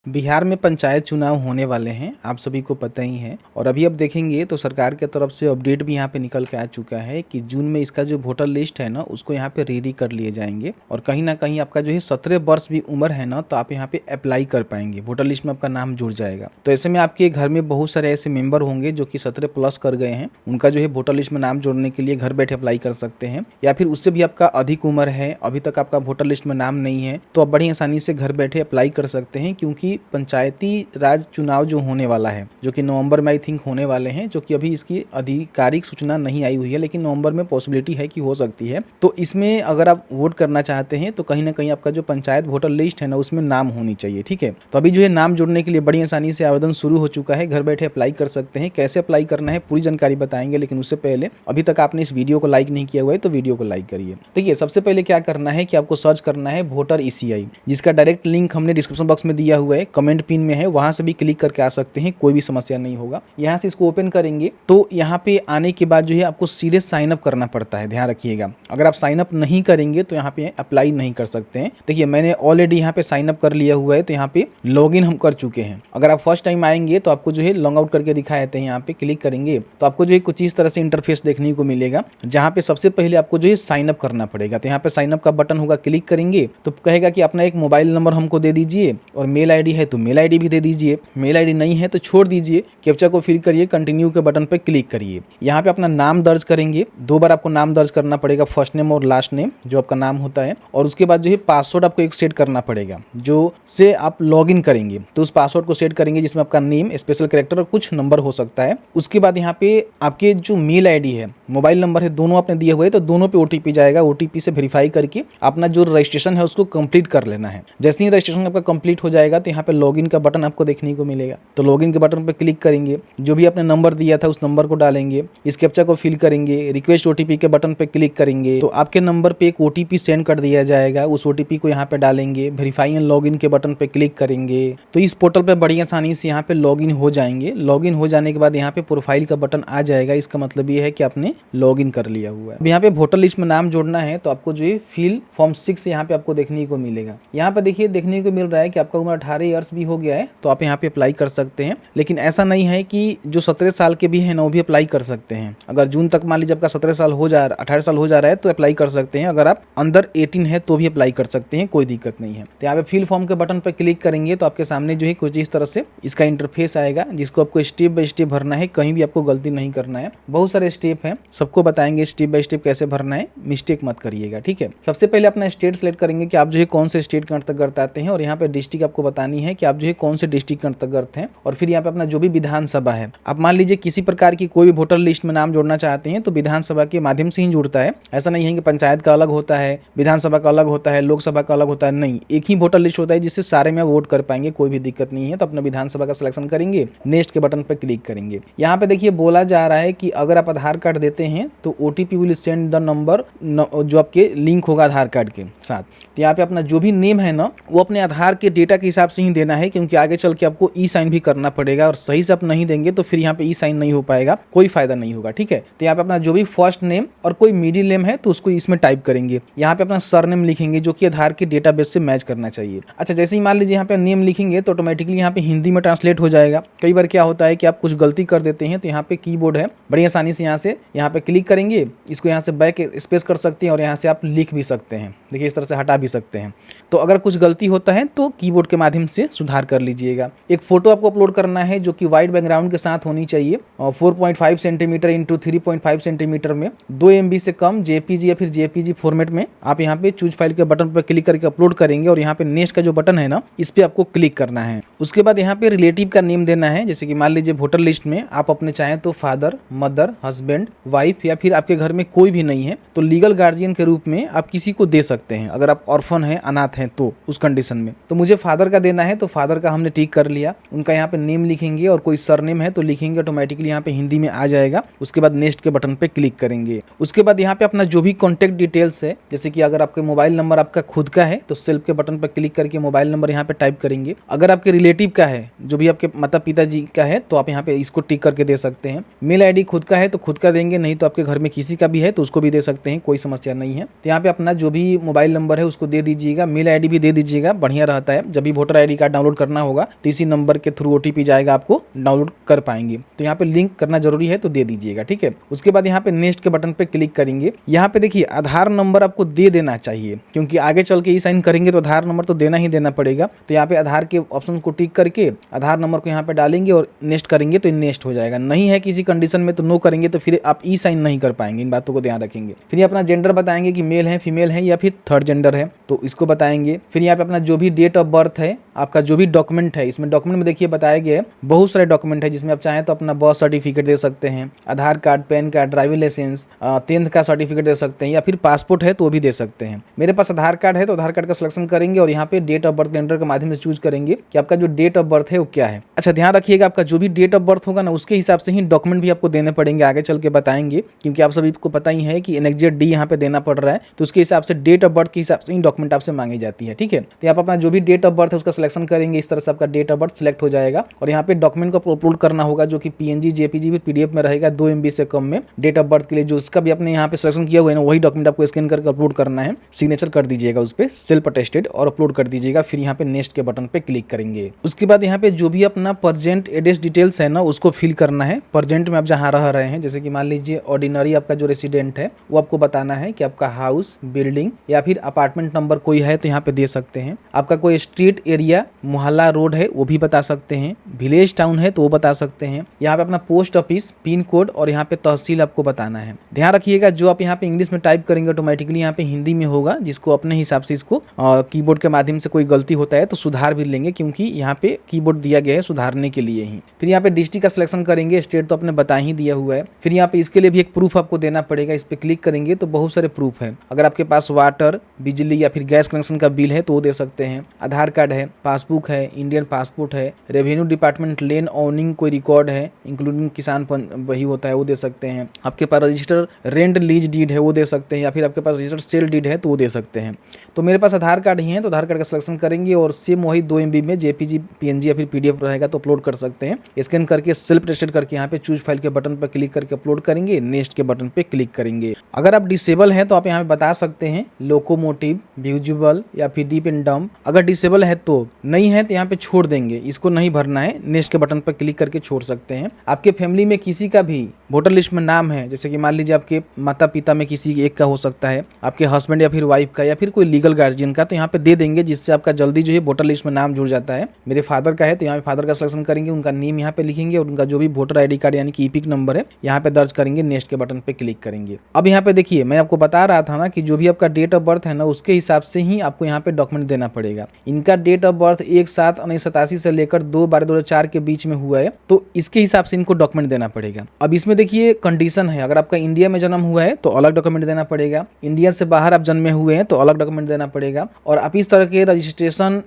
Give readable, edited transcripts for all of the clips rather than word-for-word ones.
बिहार में पंचायत चुनाव होने वाले हैं, आप सभी को पता ही है। और अभी अब देखेंगे तो सरकार की तरफ से अपडेट भी यहाँ पे निकल के आ चुका है कि जून में इसका जो वोटर लिस्ट है ना उसको यहाँ पे रेडी कर लिए जाएंगे। और कहीं ना कहीं आपका जो है 17 वर्ष भी उम्र है ना तो आप यहाँ पे अप्लाई कर पाएंगे, वोटर लिस्ट में आपका नाम जुड़ जाएगा। तो ऐसे में आपके घर में बहुत सारे ऐसे मेंबर होंगे जो कि 17 प्लस कर गए हैं, उनका जो है वोटर लिस्ट में नाम जोड़ने के लिए घर बैठे अप्लाई कर सकते हैं। या फिर उससे भी आपका अधिक उम्र है, अभी तक आपका वोटर लिस्ट में नाम नहीं है, तो आप बड़ी आसानी से घर बैठे अप्लाई कर सकते हैं। क्योंकि पंचायती राज चुनाव जो होने वाला है, जो कि नवंबर में आई थिंक होने वाले हैं, जो कि अभी इसकी आधिकारिक सूचना नहीं आई हुई है, लेकिन नवंबर में पॉसिबिलिटी है कि हो सकती है। तो इसमें अगर आप वोट करना चाहते हैं तो कहीं ना कहीं आपका जो पंचायत वोटर लिस्ट है ना उसमें नाम होनी चाहिए, ठीक है। तो अभी जो है नाम जोड़ने के लिए बड़ी आसानी से आवेदन शुरू हो चुका है, घर बैठे अप्लाई कर सकते हैं। कैसे अप्लाई करना है पूरी जानकारी बताएंगे, लेकिन उससे पहले अभी तक आपने इस वीडियो को लाइक नहीं किया हुआ है तो वीडियो को लाइक करिए। देखिए, सबसे पहले क्या करना है कि आपको सर्च करना है वोटर ईसीआई, जिसका डायरेक्ट लिंक हमने डिस्क्रिप्शन बॉक्स में दिया हुआ है, कमेंट पिन में है, वहां से भी क्लिक करके आ सकते हैं, कोई भी समस्या नहीं होगा। यहाँ से इसको ओपन करेंगे तो यहाँ पे आने के बाद जो है आपको सीधे साइन अप करना पड़ता है, ध्यान रखिएगा। अगर आप साइन अप नहीं करेंगे तो यहाँ पे अप्लाई नहीं कर सकते हैं। देखिए, मैंने ऑलरेडी यहाँ पे साइन अप कर लिया हुआ है, तो यहाँ पे लॉग इन हम कर चुके हैं। अगर आप फर्स्ट टाइम आएंगे तो आपको जो है लॉग आउट करके दिखाए जाते हैं, यहाँ पे क्लिक करेंगे तो आपको जो है कुछ इस तरह से इंटरफेस देखने को मिलेगा, जहाँ पे सबसे पहले आपको जो है साइन अप करना पड़ेगा। तो यहाँ पे साइन अप का बटन होगा, क्लिक करेंगे तो कहेगा कि अपना एक मोबाइल नंबर हमको दे दीजिए, और मेल आईडी है तो मेल आईडी भी दे दीजिए, मेल आईडी नहीं है तो छोड़ दीजिए, कैप्चा को फिल करिए, कंटिन्यू के बटन पे क्लिक करिए। यहाँ पे अपना नाम दर्ज करेंगे, 2 बार आपको नाम दर्ज करना पड़ेगा, फर्स्ट नेम और लास्ट नेम जो आपका नाम होता है। और उसके बाद जो है पासवर्ड आपको एक सेट करना पड़ेगा, जो से आप लॉगिन करेंगे। तो उस पासवर्ड को सेट करेंगे जिसमें आपका नेम, स्पेशल कैरेक्टर और कुछ नंबर हो सकता है। उसके बाद यहाँ पे आपके जो मेल आईडी है, मोबाइल नंबर है, दोनों आपने दिए हुए, तो दोनों पे ओटीपी जाएगा। ओटीपी से वेरीफाई करके अपना जो रजिस्ट्रेशन है उसको कंप्लीट कर लेना है। जैसे ही रजिस्ट्रेशन आपका कंप्लीट हो जाएगा तो यहाँ पे लॉगिन का बटन आपको देखने को मिलेगा। तो लॉगिन के बटन पे क्लिक करेंगे, जो भी आपने नंबर दिया था उस नंबर को डालेंगे, इस कैप्चा को फिल करेंगे, रिक्वेस्ट ओटीपी के बटन पे क्लिक करेंगे तो आपके नंबर पे एक ओटीपी सेंड कर दिया जाएगा। उस ओटीपी को यहाँ पे डालेंगे, वेरीफाई एंड लॉगिन के बटन पे क्लिक करेंगे तो इस पोर्टल पे बड़ी आसानी से यहाँ पे लॉगिन हो जाएंगे। लॉगिन हो जाने के बाद यहाँ पे प्रोफाइल का बटन आ जाएगा, इसका मतलब ये है कि आपने लॉगिन कर लिया हुआ है। अब यहाँ पे वोटर लिस्ट में नाम जोड़ना है तो आपको जो है फिल फॉर्म 6 यहाँ पे आपको देखने को मिलेगा। यहाँ पे देखिए, देखने को मिल रहा है कि आपका उम्र 18 ईयर्स भी हो गया है, तो आप यहाँ पे अप्लाई कर सकते हैं। लेकिन ऐसा नहीं है कि जो 17 साल के भी हैं ना वो भी अप्लाई कर सकते हैं। अगर जून तक मान लीजिए आपका 18 साल हो जा रहा है तो अप्लाई कर सकते हैं। अगर आप अंडर 18 है तो भी अप्लाई कर सकते हैं, कोई दिक्कत नहीं है। तो यहाँ पे फिल फॉर्म के बटन पर क्लिक करेंगे तो आपके सामने जो है कुछ इस तरह से इसका इंटरफेस आएगा, जिसको आपको स्टेप बाय स्टेप भरना है, कहीं भी आपको गलती नहीं करना है। बहुत सारे स्टेप हैं, सबको बताएंगे स्टेप बाय स्टेप कैसे भरना है, मिस्टेक मत करिएगा, ठीक है। सबसे पहले अपना स्टेट सेलेक्ट करेंगे कि आप जो है कौन से स्टेट के अंतर्गत आते हैं, और यहाँ पे डिस्ट्रिक्ट आपको बतानी है कि आप जो है कौन से डिस्ट्रिक्ट के अंतर्गत हैं। और फिर यहाँ पे अपना जो भी विधानसभा है, आप मान लीजिए किसी प्रकार की कोई भी वोटर लिस्ट में नाम जोड़ना चाहते हैं तो विधानसभा के माध्यम से ही जुड़ता है। ऐसा नहीं है कि पंचायत का अलग होता है, विधानसभा का अलग होता है, लोकसभा का अलग होता है, नहीं, एक ही वोटर लिस्ट होता है जिससे सारे में वोट कर पाएंगे, कोई भी दिक्कत नहीं है। तो अपना विधानसभा का सिलेक्शन करेंगे, नेक्स्ट के बटन पर क्लिक करेंगे। यहाँ पे देखिए बोला जा रहा है कि अगर आप आधार कार्ड देते हैं तो OTP will send the number जो आपके लिंक होगा आधार कार्ड के साथ। तो यहाँ पे अपना जो भी नेम है ना वो अपने आधार के डेटा के हिसाब से ही देना है, क्योंकि आगे चल के आपको ई साइन भी करना पड़ेगा, और सही से आप नहीं देंगे तो फिर यहाँ पे ई साइन नहीं हो पाएगा, कोई फायदा नहीं होगा, ठीक है। तो यहाँ पे अपना जो भी फर्स्ट नेम और कोई मिडिल नेम है तो उसको इसमें टाइप करेंगे। यहाँ पे अपना सरनेम लिखेंगे जो कि आधार के डेटाबेस से मैच करना चाहिए। अच्छा, जैसे ही मान लीजिए यहाँ पे नेम लिखेंगे तो ऑटोमेटिकली यहाँ पे हिंदी में ट्रांसलेट हो जाएगा। कई बार क्या होता है कि आप कुछ गलती कर देते हैं, तो यहाँ पे कीबोर्ड है, बड़ी आसानी से यहाँ पे क्लिक करेंगे, इसको यहाँ से बैक स्पेस कर सकते हैं और यहाँ से आप लिख भी सकते हैं। देखिए, इस तरह से हटा भी सकते हैं। तो अगर कुछ गलती होता है तो कीबोर्ड के माध्यम से सुधार कर लीजिएगा। एक फोटो आपको अपलोड करना है जो कि व्हाइट बैकग्राउंड के साथ होनी चाहिए, और 4.5 सेंटीमीटर इंटू 3.5 सेंटीमीटर में 2 MB से कम जेपीजी या फिर जेपीजी फॉर्मेट में आप यहाँ पे चूज फाइल के बटन पर क्लिक करके अपलोड करेंगे, और यहाँ पे नेक्स्ट का जो बटन है ना इस पे आपको क्लिक करना है। उसके बाद यहाँ पे रिलेटिव का नेम देना है, जैसे कि मान लीजिए वोटर लिस्ट में आप अपने चाहें तो फादर, मदर, हस्बैंड, वाइफ, या फिर आपके घर में कोई भी नहीं है तो लीगल गार्जियन के रूप में आप किसी को दे सकते हैं। अगर आप ऑर्फन है, अनाथ हैं, तो उस कंडीशन में तो मुझे फादर का देना है, तो फादर का हमने टिक कर लिया। उनका यहाँ पे नेम लिखेंगे और कोई सरनेम है तो लिखेंगे, ऑटोमेटिकली यहाँ पे हिंदी में आ जाएगा। उसके बाद नेक्स्ट के बटन पे क्लिक करेंगे। उसके बाद यहाँ पे अपना जो भी कॉन्टैक्ट डिटेल्स है, जैसे कि अगर आपके मोबाइल नंबर आपका खुद का है तो सेल्फ के बटन पर क्लिक करके मोबाइल नंबर यहाँ पे टाइप करेंगे। अगर आपके रिलेटिव का है, जो भी आपके माता पिता जी का है, तो आप यहाँ पे इसको टिक करके दे सकते हैं। मेल आईडी खुद का है तो खुद का देंगे, नहीं तो आपके घर में किसी का भी है तो उसको भी दे सकते हैं, कोई समस्या नहीं है। तो यहाँ पे अपना जो भी मोबाइल नंबर है उसको दे दीजिएगा, मेल आईडी भी दे दीजिएगा, बढ़िया रहता है। जब भी voter ID ID card download करना होगा तो इसी नंबर के थ्रू ओटीपी जाएगा, आपको डाउनलोड कर पाएंगे। तो यहाँ पे लिंक करना जरूरी है तो दे दीजिएगा, ठीक है। उसके बाद यहाँ पे नेक्स्ट के बटन पे क्लिक करेंगे। यहाँ पे देखिए आधार नंबर आपको दे देना चाहिए, क्योंकि आगे चल के ई साइन करेंगे तो आधार नंबर तो देना ही देना पड़ेगा। तो यहाँ पे आधार के ऑप्शन को टिक करके आधार नंबर को यहाँ पे डालेंगे और नेक्स्ट करेंगे तो नेक्स्ट हो जाएगा। नहीं है किसी कंडीशन में तो नो करेंगे तो फिर आप ई साइन नहीं कर पाएंगे। इन बातों को ध्यान रखेंगे। फिर अपना जेंडर बताएंगे कि मेल है, फीमेल है या फिर थर्ड जेंडर है, तो इसको बताएंगे। फिर यहाँ पे अपना जो भी डेट ऑफ बर्थ है, आपका जो भी डॉक्यूमेंट है, इसमें डॉक्यूमेंट में देखिए बताया गया है बहुत सारे डॉक्यूमेंट है, जिसमें आप चाहें तो अपना बर्थ सर्टिफिकेट दे सकते हैं, Aadhaar card, PAN card, driving licence, 10th का सर्टिफिकेट दे सकते हैं, या फिर पासपोर्ट है तो वो भी दे सकते हैं। मेरे पास आधार कार्ड है तो आधार कार्ड का सिलेक्शन करेंगे और यहाँ पे डेट ऑफ बर्थ कैलेंडर के माध्यम से चूज करेंगे कि आपका जो डेट ऑफ बर्थ है वो क्या है। अच्छा ध्यान रखिएगा, आपका जो भी डेट ऑफ बर्थ होगा ना उसके हिसाब से ही डॉक्यूमेंट भी आपको देने पड़ेंगे, आगे चल के बताएंगे, क्योंकि आप सभी को पता ही है कि NXZ D यहाँ पे देना पड़ रहा है, तो उसके हिसाब से डेट ऑफ बर्थ के हिसाब से ही डॉक्यूमेंट आपसे मांगी जाती है, ठीक है। तो आप अपना जो भी डेट ऑफ बर्थ है उसका सिलेक्शन करेंगे, इस तरह से आपका डेट ऑफ बर्थ सिलेक्ट हो जाएगा और यहाँ पे डॉक्यूमेंट को अपलोड करना होगा, जो कि PNG, JPG फिर PDF में रहेगा 2 MB से कम में। डेट ऑफ बर्थ के लिए जो उसका भी आपने यहाँ पे सिलेक्शन किया हुआ है ना, वही डॉक्यूमेंट आपको स्कैन करके अपलोड करना है, सिग्नेचर कर दीजिएगा उस पर, सेल्फ अटेस्टेड, और अपलोड कर दीजिएगा। फिर यहाँ पे नेक्स्ट के बटन पे क्लिक करेंगे। उसके बाद यहाँ पे जो भी अपना प्रेजेंट एड्रेस डिटेल्स है ना उसको फिल करना है। प्रेजेंट में आप जहाँ रह रहे हैं, जैसे कि मान लीजिए ऑर्डिनरी आपका जो रेसिडेंट है वो आपको बताना है कि आपका हाउस, बिल्डिंग या फिर अपार्टमेंट नंबर कोई है तो यहाँ पे दे सकते हैं। आपका कोई स्ट्रीट एरिया, मोहल्ला, रोड है वो भी बता सकते हैं। विलेज टाउन है तो वो बता सकते हैं। यहाँ पे अपना पोस्ट ऑफिस, पिन कोड और यहाँ पे तहसील आपको बताना है। ध्यान रखिएगा, जो आप यहाँ पे इंग्लिश में टाइप करेंगे ऑटोमेटिकली यहाँ पे हिंदी में होगा, जिसको अपने हिसाब से इसको कीबोर्ड के माध्यम से कोई गलती होता है तो सुधार भी लेंगे, क्योंकि यहाँ पे कीबोर्ड दिया गया है सुधारने के लिए ही। फिर यहाँ पे डिस्ट्रिक्ट का सिलेक्शन करेंगे, स्टेट तो आपने बता ही दिया हुआ है। फिर यहाँ पे इसके लिए भी एक प्रूफ आपको देना पड़ेगा, इस पे क्लिक करेंगे तो बहुत सारे प्रूफ है। अगर आपके पास वाटर, बिजली या फिर गैस कनेक्शन का बिल है तो वो दे सकते हैं। आधार कार्ड है, पासबुक है, इंडियन पासपोर्ट है, रेवेन्यू डिपार्टमेंट लैंड ओनिंग कोई रिकॉर्ड है इंक्लूडिंग किसान वही होता है वो दे सकते हैं। आपके पास रजिस्टर रेंट लीज डीड है वो दे सकते हैं, या फिर आपके पास रजिस्टर सेल डीड है तो वो दे सकते हैं। तो मेरे पास आधार कार्ड ही है तो आधार कार्ड का सिलेक्शन करेंगे और सेम वही 2 MB में JPG, PNG या फिर PDF रहेगा तो अपलोड कर सकते हैं। स्कैन करके सेल्फ अटेस्टेड करके यहाँ पे चूज फाइल के बटन पर क्लिक करके अपलोड करेंगे, नेक्स्ट के बटन पे क्लिक करेंगे। अगर आप डिसेबल हैं तो आप यहाँ पे बता सकते हैं लोकोमोटिव, विजुअल या फिर डीप एंड डम्प। अगर डिसेबल है तो, नहीं है तो यहाँ पे छोड़ देंगे, इसको नहीं भरना है, नेक्स्ट के बटन पर क्लिक करके छोड़ सकते हैं। आपके फैमिली में किसी का भी वोटर लिस्ट में नाम है, जैसे कि मान लीजिए आपके माता पिता में किसी एक का हो सकता है, आपके हस्बैंड या फिर वाइफ का या फिर कोई लीगल गार्जियन का, तो यहाँ पे दे देंगे, जिससे आपका जल्दी जो है वोटर लिस्ट में नाम जुड़ जाता है। मेरे फादर का है तो यहाँ पे फादर का सिलेक्शन करेंगे, उनका नेम यहाँ पे लिखेंगे और उनका जो भी वोटर ID कार्ड यानी कि EPIC नंबर है यहाँ पे दर्ज करेंगे, नेक्स्ट के बटन पे क्लिक करेंगे। अब यहाँ पे देखिए मैं आपको बता रहा था ना कि जो भी आपका डेट ऑफ बर्थ है ना उसके हिसाब से ही आपको यहाँ पे डॉक्यूमेंट देना पड़ेगा। इनका डेट ऑफ बर्थ 1/7/1987 से लेकर 2/12/2004 के बीच में हुआ है, तो इसके हिसाब से इनको डॉक्यूमेंट देना पड़ेगा। अब इसमें देखिए कंडीशन है, अगर आपका इंडिया में जन्म हुआ है तो अलग डॉक्यूमेंट देना पड़ेगा, इंडिया से बाहर आप जन्मे हुए हैं तो अलग डॉक्यूमेंट देना पड़ेगा, और आप इस तरह के रजिस्ट्रेशन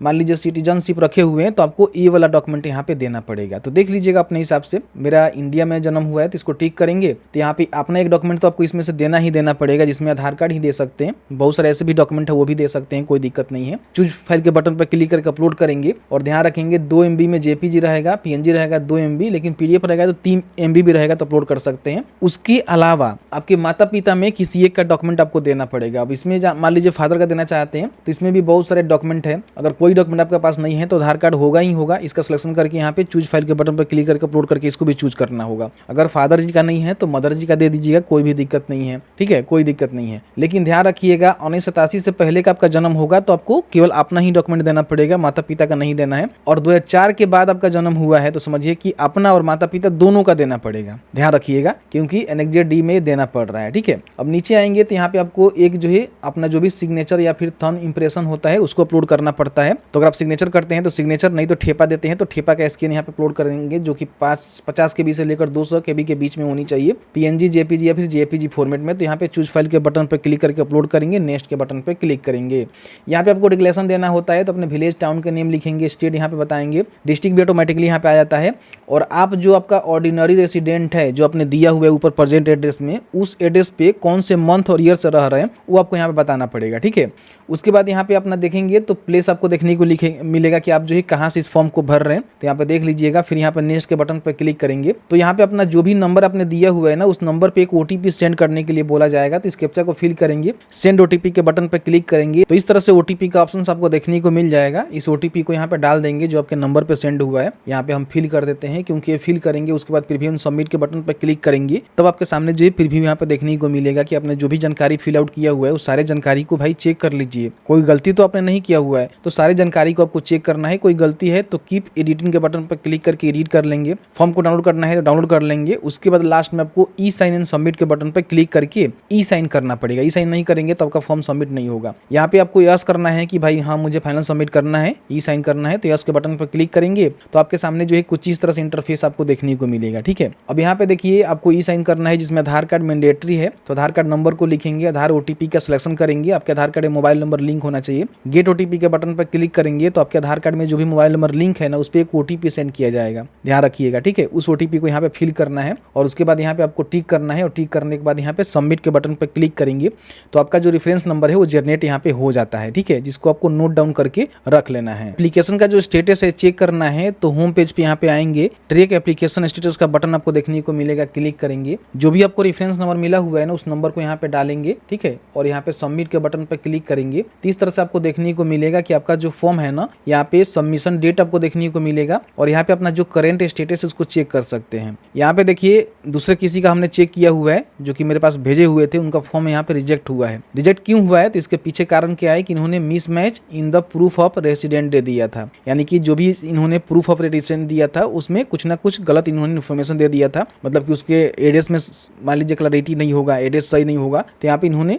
मान लीजिए सिटीजनशिप रखे हुए हैं तो आपको ये वाला डॉक्यूमेंट यहाँ पे देना पड़ेगा। तो देख लीजिएगा अपने हिसाब से, मेरा इंडिया में जन्म हुआ है तो इसको टिक करेंगे, तो यहाँ पे अपना एक डॉक्यूमेंट तो आपको इसमें से देना ही देना पड़ेगा, जिसमें आधार कार्ड ही दे सकते हैं, बहुत सारे ऐसे भी डॉक्यूमेंट है वो भी दे सकते हैं, कोई दिक्कत नहीं है। चूज फाइल के बटन पर क्लिक करके अपलोड करेंगे और ध्यान रखेंगे 2 MB में JPG रहेगा, PNG रहेगा 2 MB, लेकिन PDF रहेगा तो 3 MB भी रहेगा तो अपलोड कर सकते हैं। उसके अलावा आपके माता पिता में किसी एक का डॉक्यूमेंट आपको देना पड़ेगा। अब इसमें मान लीजिए फादर का देना चाहते हैं तो इसमें भी बहुत सारे डॉक्यूमेंट है, अगर कोई डॉक्यूमेंट आपके पास नहीं है तो आधार कार्ड होगा ही होगा। इसका सिलेक्शन करके यहाँ पे चूज फाइल के बटन पर क्लिक करके अपलोड करके इसको भी चूज करना होगा। अगर फादर जी का नहीं है तो मदर जी का दे दीजिएगा, कोई भी दिक्कत नहीं है, ठीक है, कोई दिक्कत नहीं है। लेकिन ध्यान रखिएगा 1987 से पहले का आपका जन्म होगा तो आपको केवल अपना ही डॉक्यूमेंट देना पड़ेगा, माता पिता का नहीं देना है। और 2004 के बाद आपका जन्म हुआ है तो समझिए कि अपना और माता पिता दोनों का देना पड़ेगा, ध्यान रखिएगा, क्योंकि NXZ D में देना पड़ रहा है, ठीक है। अब नीचे आएंगे तो यहाँ पे आपको एक जो है अपना जो भी सिग्नेचर या फिर थंब इंप्रेशन होता है उसको अपलोड करना पड़ता है। तो अगर आप सिग्नेचर करते हैं तो सिग्नेचर, नहीं तो ठेपा देते हैं तो ठेपा का स्कैन यहाँ पे अपलोड करेंगे, जो कि 50 KB से लेकर 200 KB के बीच में होनी चाहिए, PNG, JPG या फिर JPG फॉर्मेट में। तो यहाँ पे चूज फाइल के बटन पर क्लिक करके अपलोड करेंगे, नेक्स्ट के बटन पर क्लिक करेंगे। यहाँ पे आपको डिक्लेरेशन देना होता है तो अपने विलेज टाउन के नेम लिखेंगे, स्टेट यहाँ पे बताएंगे, डिस्ट्रिक्ट भी ऑटोमेटिकली यहाँ पे आ जाता है। और आप जो आपका ऑर्डिनरी रेसिडेंट है जो आपने दिया हुआ है ऊपर प्रेजेंट एड्रेस में, उस एड्रेस पे कौन से मंथ और ईयर से रह रहे हैं वो आपको यहाँ पे बताना पड़ेगा, ठीक है। उसके बाद यहाँ पे अपना देखेंगे तो प्लेस आपको देखने को मिलेगा कि आप जो है कहाँ से इस फॉर्म को भर रहे हैं, तो यहाँ पे देख लीजिएगा। फिर यहाँ पे नेक्स्ट के बटन पर क्लिक करेंगे तो यहाँ पे अपना जो भी नंबर आपने दिया हुआ है ना उस नंबर पे एक OTP सेंड करने के लिए बोला जाएगा, तो इस कैप्चा को फिल करेंगे, सेंड OTP के बटन पर क्लिक करेंगे तो इस तरह से OTP का ऑप्शन आपको देखने को मिल जाएगा। जाएगा। इस ओटीपी को यहाँ पे डाल देंगे जो आपके नंबर पे सेंड हुआ है, यहाँ पे हम फिल कर देते हैं, क्योंकि ये फिल करेंगे उसके बाद प्रीव्यू सबमिट के बटन पर क्लिक करेंगे तब आपके सामने जो प्रीव्यू यहाँ पे देखने को मिलेगा कि आपने जो भी जानकारी फिल आउट किया हुआ है उस सारे जानकारी को भाई चेक कर लीजिए। कोई गलती तो आपने नहीं किया हुआ है, तो सारी जानकारी को आपको चेक करना है। कोई गलती है तो कीप एडिटिंग के बटन पर क्लिक करके एडिट कर लेंगे। फॉर्म को डाउनलोड करना है तो डाउनलोड कर लेंगे। उसके बाद लास्ट में आपको ई साइन एंड सबमिट के बटन पर क्लिक करके ई साइन करना पड़ेगा। ई साइन नहीं करेंगे तो आपका फॉर्म सबमिट नहीं होगा। यहाँ पे आपको यस करना है कि भाई हाँ मुझे फाइनल सबमिट करना है, ई साइन करना है, तो यस के बटन पर क्लिक करेंगे तो आपके सामने जो है कुछ इस तरह से इंटरफेस आपको देखने को मिलेगा। ठीक है, अब यहाँ पे देखिए आपको ई साइन करना है जिसमें आधार कार्ड मैंडेटरी है, तो आधार कार्ड नंबर को लिखेंगे, आधार ओटीपी का सिलेक्शन करेंगे। आपके आधार कार्ड में मोबाइल नंबर लिंक होना चाहिए। गेट ओटीपी के बटन पर क्लिक करेंगे तो आपके आधार कार्ड में जो भी मोबाइल नंबर लिंक है ना उस पर एक ओटीपी सेंड किया जाएगा, ध्यान रखिएगा। ठीक है, उस ओटीपी को यहाँ पे फिल करना है और उसके बाद यहाँ पे आपको टिक करना है और टिक करने के बाद यहाँ पे सबमिट के बटन पर क्लिक करेंगे तो आपका जो रेफरेंस नंबर है वो जनरेट यहाँ पे हो जाता है। ठीक है, जिसको आपको नोट डाउन करके रख लेना है। एप्लीकेशन का जो स्टेटस है चेक करना है तो होम पेज पे यहाँ पे आएंगे, ट्रैक एप्लीकेशन स्टेटस का बटन आपको देखने को मिलेगा, क्लिक करेंगे। जो भी आपको रेफरेंस नंबर मिला हुआ है ना उस नंबर को यहाँ पे डालेंगे। ठीक है, और यहाँ पे सबमिट के बटन पे क्लिक करेंगे तो इस तरह से आपको देखने को मिलेगा कि आपका जो फॉर्म है ना यहाँ पे सबमिशन डेट आपको देखने को मिलेगा और यहाँ पे अपना जो करंट स्टेटस है उसको चेक कर सकते हैं। यहाँ पे देखिए दूसरे किसी का हमने चेक किया हुआ है जो कि मेरे पास भेजे हुए थे, उनका फॉर्म यहाँ पे रिजेक्ट हुआ है। रिजेक्ट क्यों हुआ है तो इसके पीछे कारण क्या है कि इन्होंने mismatch in the proof of resident दे दिया था, यानी कि जो भी इन्होंने प्रूफ ऑफ रेसिडेंट दिया था उसमें कुछ ना कुछ गलत इन्होंने इन्फॉर्मेशन दे दिया था। मतलब कि उसके एड्रेस में मान लीजिए क्लैरिटी नहीं होगा, एड्रेस सही नहीं होगा, तो यहाँ पे इन्होंने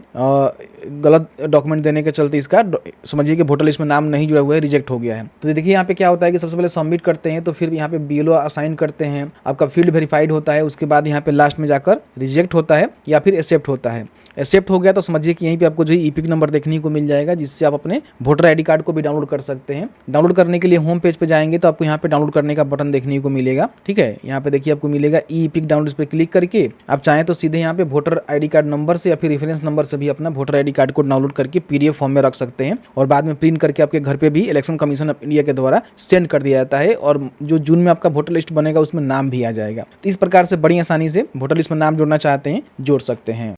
गलत डॉक्यूमेंट देने के चलते इसका समझिए कि वोटर लिस्ट में नाम नहीं जुड़ा हुआ है, रिजेक्ट हो गया है। तो देखिए यहाँ पे क्या होता है कि सबसे पहले सबमिट करते हैं तो फिर यहाँ पे बीएलओ असाइन करते हैं, आपका फील्ड वेरीफाइड होता है, उसके बाद यहाँ पे लास्ट में जाकर रिजेक्ट होता है या फिर एक्सेप्ट होता है। एक्सेप्ट हो गया तो समझिए कि यहीं पे आपको जो है ईपिक नंबर देखने को मिल जाएगा जिससे आप अपने वोटर आईडी कार्ड को भी डाउनलोड कर सकते हैं। डाउनलोड करने के लिए होम पेज पे जाएंगे तो आपको यहाँ पे डाउनलोड करने का बटन देखने को मिलेगा। ठीक है, यहाँ पे देखिए आपको मिलेगा ई ईपिक डाउनलोड पे क्लिक करके आप चाहें तो सीधे यहाँ पे वोटर आईडी कार्ड नंबर से या फिर रेफरेंस नंबर से भी अपना वोटर आईडी कार्ड को डाउनलोड करके पीडीएफ फॉर्म में रख सकते हैं और बाद में प्रिंट करके आपके घर पे भी इलेक्शन कमीशन ऑफ इंडिया के द्वारा सेंड कर दिया जाता है और जो जून में आपका वोटर लिस्ट बनेगा उसमें नाम भी आ जाएगा। तो इस प्रकार से बड़ी आसानी से वोटर लिस्ट में नाम जोड़ना चाहते हैं जोड़ सकते हैं।